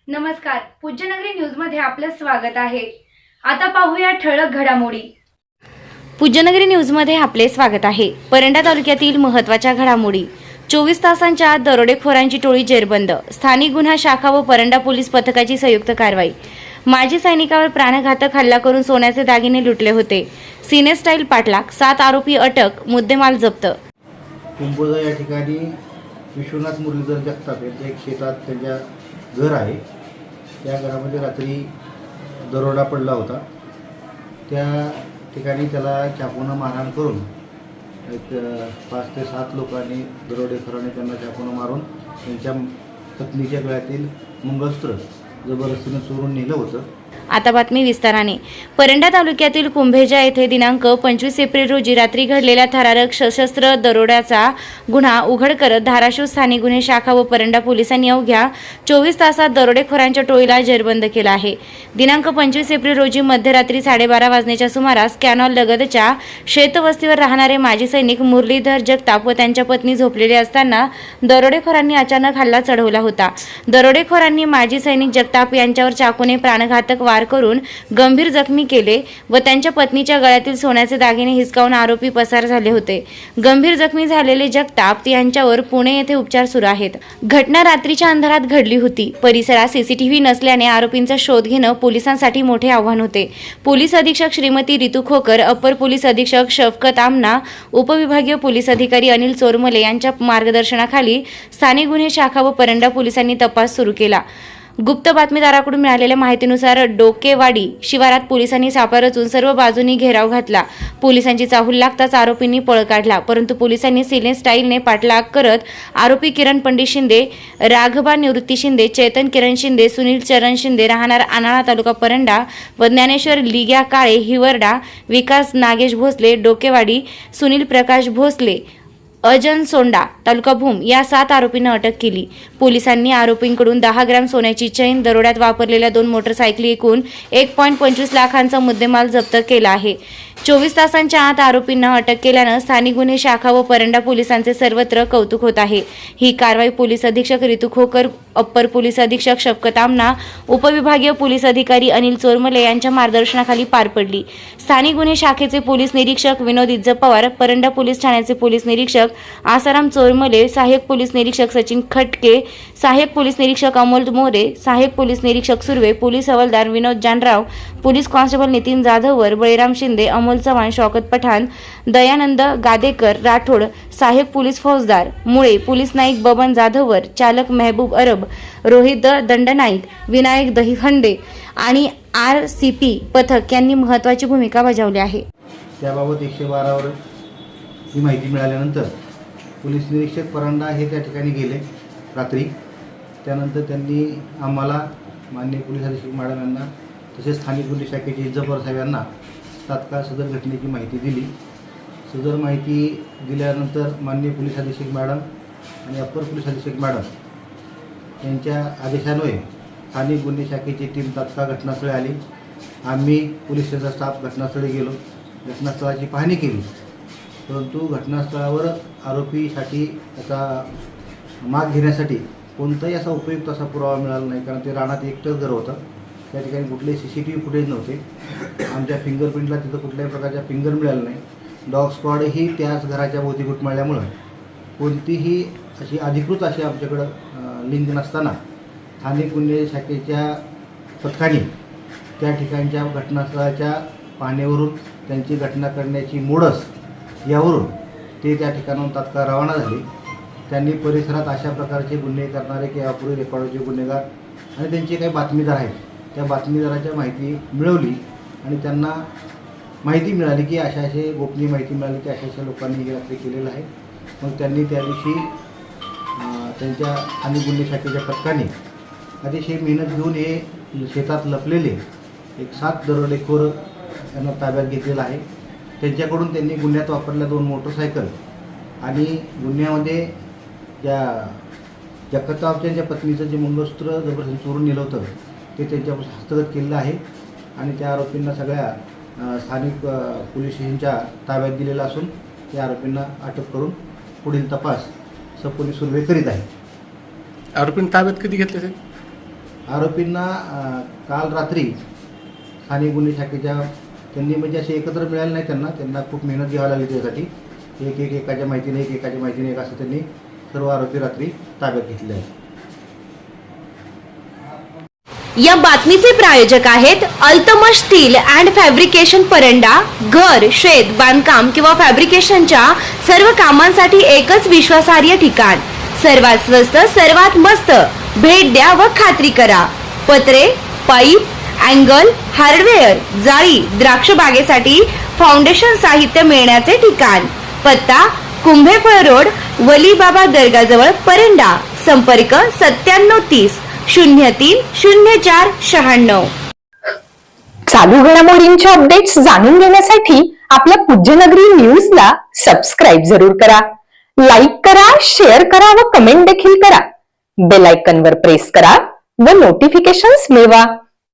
नमस्कार, पूज्यनगरी न्यूजमध्ये आपलं स्वागत आहे. आता पाहूया ठळक घडामोडी. पूज्यनगरी न्यूजमध्ये आपले स्वागत आहे. परंडा तालुक्यातील महत्त्वाच्या घडामोडी. 24 तासांच्या आत दरोडेखोरांची टोळी जेरबंद. स्थानिक गुन्हा शाखा व परंडा पोलीस पथकाची संयुक्त कारवाई. माजी सैनिकावर प्राणघातक हल्ला करून सोन्याचे दागिने लुटले होते. सिने स्टाईल पाठलाग. 7 आरोपी अटक. मुद्देमाल जप्त. कुंभोजा या ठिकाणी विश्वनाथ मुरलीधर जगताप यांच्या एक शेतात त्यांच्या घर आहे. त्या घरामध्ये रात्री दरोडा पडला होता. त्या ठिकाणी त्याला चाकूनं मारहाण करून एक 5 ते 7 लोकांनी दरोडेखोरांनी त्यांना चाकूनं मारून त्यांच्या पत्नीच्या गळ्यातील मंगळसूत्र जबरदस्तीने चोरून नेलं होतं. आता बातमी विस्ताराने. परंडा तालुक्यातील कुंभेजा येथे दिनांक 25 एप्रिल रोजी रात्री घडलेल्या थरारक सशस्त्र दरोड्याचा गुन्हा उघड करत धाराशिव स्थानिक गुन्हे शाखा व परंडा पोलिसांनी अवघ्या 24 तासात दरोडेखोरांच्या टोळीला जेरबंद केला आहे. दिनांक 25 एप्रिल रोजी मध्यरात्री 12:30 वाजण्याच्या सुमारास कॅनॉल लगतच्या शेतवस्तीवर राहणारे माजी सैनिक मुरलीधर जगताप व त्यांच्या पत्नी झोपलेले असताना दरोडेखोरांनी अचानक हल्ला चढवला होता. दरोडेखोरांनी माजी सैनिक जगताप यांच्यावर चाकूने प्राणघातक वार करून गंभीर जखमी केले व त्यांच्या पत्नीच्या गळ्यातील सोन्याचे दागिने हिसकावून आरोपी पसार झाले होते. गंभीर जखमी झालेले जगताप यांच्यावर पुणे येथे उपचार सुरू आहेत. घटना रात्रीच्या अंधारात घडली होती. परिसरात सीसीटीव्ही नसल्याने आरोपींचा शोध घेणं पोलिसांसाठी मोठे आव्हान होते. पोलीस अधीक्षक श्रीमती रितू खोकर, अप्पर पोलीस अधीक्षक शफकत आमना, उपविभागीय पोलीस अधिकारी अनिल चोरमले यांच्या मार्गदर्शनाखाली स्थानिक गुन्हे शाखा व परंडा पोलिसांनी तपास सुरू केला. गुप्त बातमीदाराकडून मिळालेल्या माहितीनुसार डोकेवाडी शिवारात पोलिसांनी सापळा रचून सर्व बाजूंनी घेराव घातला. पोलिसांची चाहूल लागताच आरोपींनी पळ काढला, परंतु पोलिसांनी सिने स्टाईलने पाठलाग करत आरोपी किरण पंडित शिंदे, राघबा निवृत्ती शिंदे, चेतन किरण शिंदे, सुनील चरण शिंदे राहणार आनाळा तालुका परंडा व ज्ञानेश्वर लिग्या काळे हिवरडा, विकास नागेश भोसले डोकेवाडी, सुनील प्रकाश भोसले अजन सोंडा तालुका भूम या 7 आरोपींना अटक केली. पोलिसांनी आरोपींकडून 10 ग्रॅम सोन्याची चैन, दरोड्यात वापरलेल्या 2 मोटरसायकली एकूण 1.25 लाखांचा मुद्देमाल जप्त केला आहे. 24 तासांच्या आत आरोपींना अटक केल्यानं स्थानिक गुन्हे शाखा व परंडा पोलिसांचे सर्वत्र कौतुक होत आहे. ही कारवाई पोलीस अधीक्षक रितू खोकर, अप्पर पोलीस अधीक्षक शफकत आमना, उपविभागीय पोलीस अधिकारी अनिल चोरमले यांच्या मार्गदर्शनाखाली पार पडली. स्थानिक गुन्हे शाखेचे पोलीस निरीक्षक विनोद इज्जत पवार, परंडा पोलीस ठाण्याचे पोलीस निरीक्षक आसाराम चोरमले, सहाय्यक पोलीस निरीक्षक सचिन खटके, सहाय्यक पोलीस निरीक्षक अमोल मोरे, सहाय्यक पोलीस निरीक्षक सुर्वे, पोलीस हवालदार विनोद जानराव, पोलीस कॉन्स्टेबल नितीन जाधवर, बळीराम शिंदे, अमोल चव्हाण, शौकत पठाण, दयानंद गादेकर राठोड, सहाय्यक पोलीस फौजदार मुळे, पोलीस नाईक बबन जाधवर, चालक मेहबूब अरब, रोहित दंडनाईक, विनायक दहिहंडे आणि RCP पथक यांनी महत्त्वाची भूमिका बजावली आहे. त्याबाबत 112 वर ही माहिती मिळाल्यानंतर पोलीस निरीक्षक परंडा हे त्या ठिकाणी गेले रात्री. त्यानंतर त्यांनी आम्हाला, माननीय पोलीस अधीक्षक मॅडम यांना, तसेच स्थानिक पोलीस शाखेचे इज्जत पवार साहेब यांना तात्काळ सदर घटनेची माहिती दिली. सदर माहिती दिल्यानंतर माननीय पोलीस अधीक्षक मॅडम आणि अप्पर पोलीस अधीक्षक मॅडम यांच्या आदेशान्वये स्थानिक गुन्हे शाखेची टीम तात्काळ घटनास्थळी आली. आम्ही पोलीस स्टेशनचा स्टाफ घटनास्थळी गेलो, घटनास्थळाची पाहणी केली, परंतु घटनास्थळावर आरोपीसाठी त्याचा माग घेण्यासाठी कोणताही असा उपयुक्त असा पुरावा मिळाला नाही. कारण ते रानात एकटंच घर होतं. त्या ठिकाणी कुठलेही CCTV फुटेज नव्हते. आमच्या फिंगरप्रिंटला तिथं कुठल्याही प्रकारच्या फिंगर मिळालं नाही. डॉग स्क्वॉडही त्याच घराच्या भोवती घुटमाळल्यामुळं कोणतीही अशी अधिकृत अशी आमच्याकडं लिंक नसताना स्थानिक गुन्हे शाखेच्या पथकाने त्या ठिकाणच्या घटनास्थळाच्या पाहणीवरून त्यांची घटना करण्याची मोडस यावरून ते त्या ठिकाणाहून तात्काळ रवाना झाले. त्यांनी परिसरात अशा प्रकारचे गुन्हे करणारे किंवा अपुरी रेकॉर्डचे गुन्हेगार आणि त्यांचे काही बातमीदार आहेत, त्या बातमीदाराच्या माहिती मिळवली आणि त्यांना माहिती मिळाली की असे गोपनीय माहिती मिळाली की अशा लोकांनी हे रात्री केलेलं आहे. मग त्यांनी त्या दिवशी त्यांच्या स्थानिक गुन्हे शाखेच्या पथकाने अतिशय मेहनत घेऊन हे शेतात लपलेले एक 7 दरोडेखोर यांना ताब्यात घेतलेलं आहे. त्यांच्याकडून त्यांनी गुन्ह्यात वापरलेल्या 2 मोटरसायकल आणि गुन्ह्यामध्ये त्या जगतापच्या पत्नीचं जे मंगळसूत्र जबरदस्ती चोरून नेलं होतं ते त्यांच्यापासून हस्तगत केलेलं आहे आणि त्या आरोपींना सगळ्या स्थानिक पोलीस स्टेशनच्या ताब्यात दिलेलं असून त्या आरोपींना अटक करून पुढील तपास पोलीस सुर्वे करीत आहे. आरोपींनी ताब्यात कधी घेतले ते? आरोपींना काल रात्री स्थानिक गुन्हे शाखेच्या त्यांनी म्हणजे असे एकत्र मिळाले नाही, त्यांना खूप मेहनत घ्यावी लागली त्यासाठी. एकाच्या माहितीने एकाच्या माहितीने एक असं त्यांनी सर्व आरोपी रात्री ताब्यात घेतले आहेत. या बातमीचे प्रायोजक आहेत Altamash steel and fabrication Paranda. घर, शेत, बांधकाम किंवा फॅब्रिकेशनच्या सर्व कामांसाठी एकच विश्वासार्ह ठिकाण. सर्वात स्वस्त, सर्वात मस्त. भेट द्या व खात्री करा. पत्रे, पाईप, अँगल, हार्डवेअर, जाळी, द्राक्ष बागेसाठी फाउंडेशन साहित्य मिळण्याचे ठिकाण. पत्ता कुंभेफळ रोड, वलीबाबा दर्गाजवळ, परंडा. संपर्क 9730 03 04 96. चालू घडामोडींचे अपडेट्स जाणून घेण्यासाठी आपल्या पूज्यनगरी न्यूजला सबस्क्राईब जरूर करा. लाईक करा, शेअर करा व कमेंट देखील करा. बेल आयकॉनवर प्रेस करा व नोटिफिकेशन्स मिळवा.